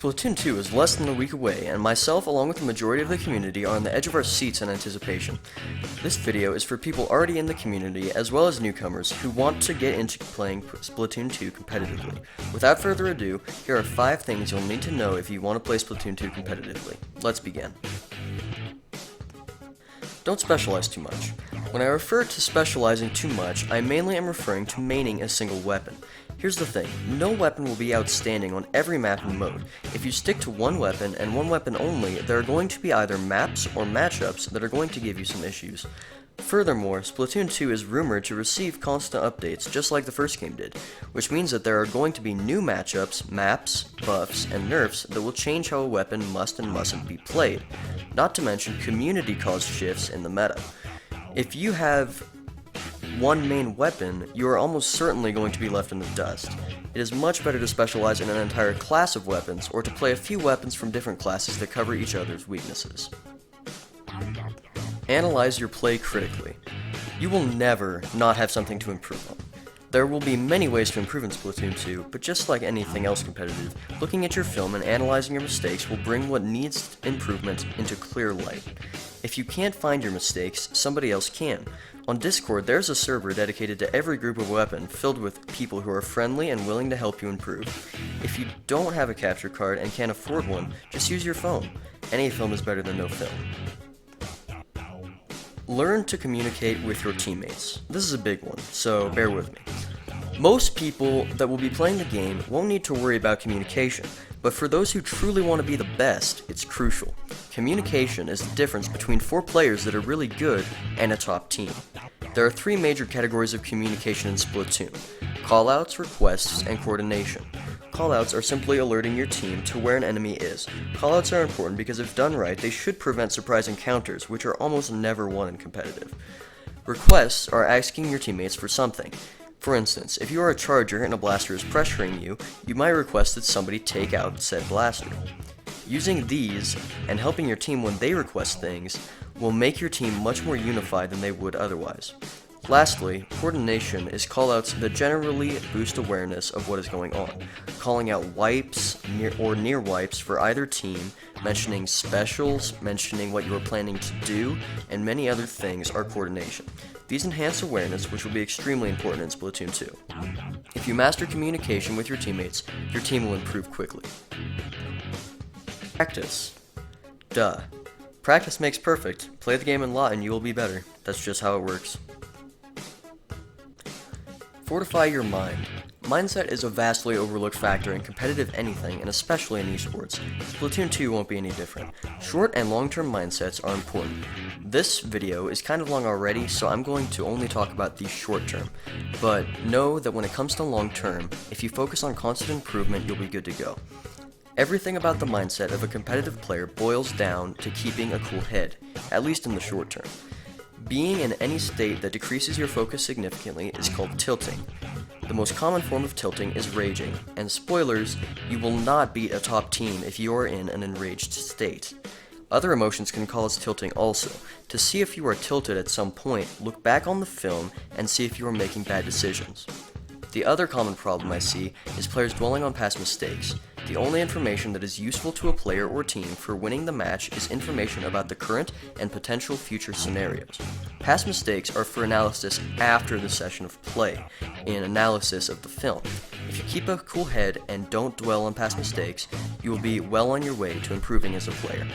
Splatoon 2 is less than a week away, and myself along with the majority of the community are on the edge of our seats in anticipation. This video is for people already in the community as well as newcomers who want to get into playing Splatoon 2 competitively. Without further ado, here are 5 things you'll need to know if you want to play Splatoon 2 competitively. Let's begin. Don't specialize too much. When I refer to specializing too much, I mainly am referring to maining a single weapon. Here's the thing, no weapon will be outstanding on every map and mode. If you stick to one weapon and one weapon only, there are going to be either maps or matchups that are going to give you some issues. Furthermore, Splatoon 2 is rumored to receive constant updates just like the first game did, which means that there are going to be new matchups, maps, buffs, and nerfs that will change how a weapon must and mustn't be played, not to mention community-caused shifts in the meta. If you have one main weapon, you are almost certainly going to be left in the dust. It is much better to specialize in an entire class of weapons, or to play a few weapons from different classes that cover each other's weaknesses. Analyze your play critically. You will never not have something to improve on. There will be many ways to improve in Splatoon 2, but just like anything else competitive, looking at your film and analyzing your mistakes will bring what needs improvement into clear light. If you can't find your mistakes, somebody else can. On Discord, there's a server dedicated to every group of weapon, filled with people who are friendly and willing to help you improve. If you don't have a capture card and can't afford one, just use your phone. Any film is better than no film. Learn to communicate with your teammates. This is a big one, so bear with me. Most people that will be playing the game won't need to worry about communication, but for those who truly want to be the best, it's crucial. Communication is the difference between 4 players that are really good and a top team. There are 3 major categories of communication in Splatoon: callouts, requests, and coordination. Callouts are simply alerting your team to where an enemy is. Callouts are important because if done right, they should prevent surprise encounters, which are almost never won in competitive. Requests are asking your teammates for something. For instance, if you are a charger and a blaster is pressuring you, you might request that somebody take out said blaster. Using these, and helping your team when they request things, will make your team much more unified than they would otherwise. Lastly, coordination is callouts that generally boost awareness of what is going on. Calling out wipes or near wipes for either team, mentioning specials, mentioning what you are planning to do, and many other things are coordination. These enhance awareness, which will be extremely important in Splatoon 2. If you master communication with your teammates, your team will improve quickly. Practice. Duh. Practice makes perfect. Play the game a lot and you will be better. That's just how it works. Fortify your mind. Mindset is a vastly overlooked factor in competitive anything, and especially in esports. Splatoon 2 won't be any different. Short and long-term mindsets are important. This video is kind of long already, so I'm going to only talk about the short term. But know that when it comes to long term, if you focus on constant improvement, you'll be good to go. Everything about the mindset of a competitive player boils down to keeping a cool head, at least in the short term. Being in any state that decreases your focus significantly is called tilting. The most common form of tilting is raging, and spoilers, you will not beat a top team if you are in an enraged state. Other emotions can cause tilting also. To see if you are tilted at some point, look back on the film and see if you are making bad decisions. The other common problem I see is players dwelling on past mistakes. The only information that is useful to a player or team for winning the match is information about the current and potential future scenarios. Past mistakes are for analysis after the session of play, in analysis of the film. If you keep a cool head and don't dwell on past mistakes, you will be well on your way to improving as a player.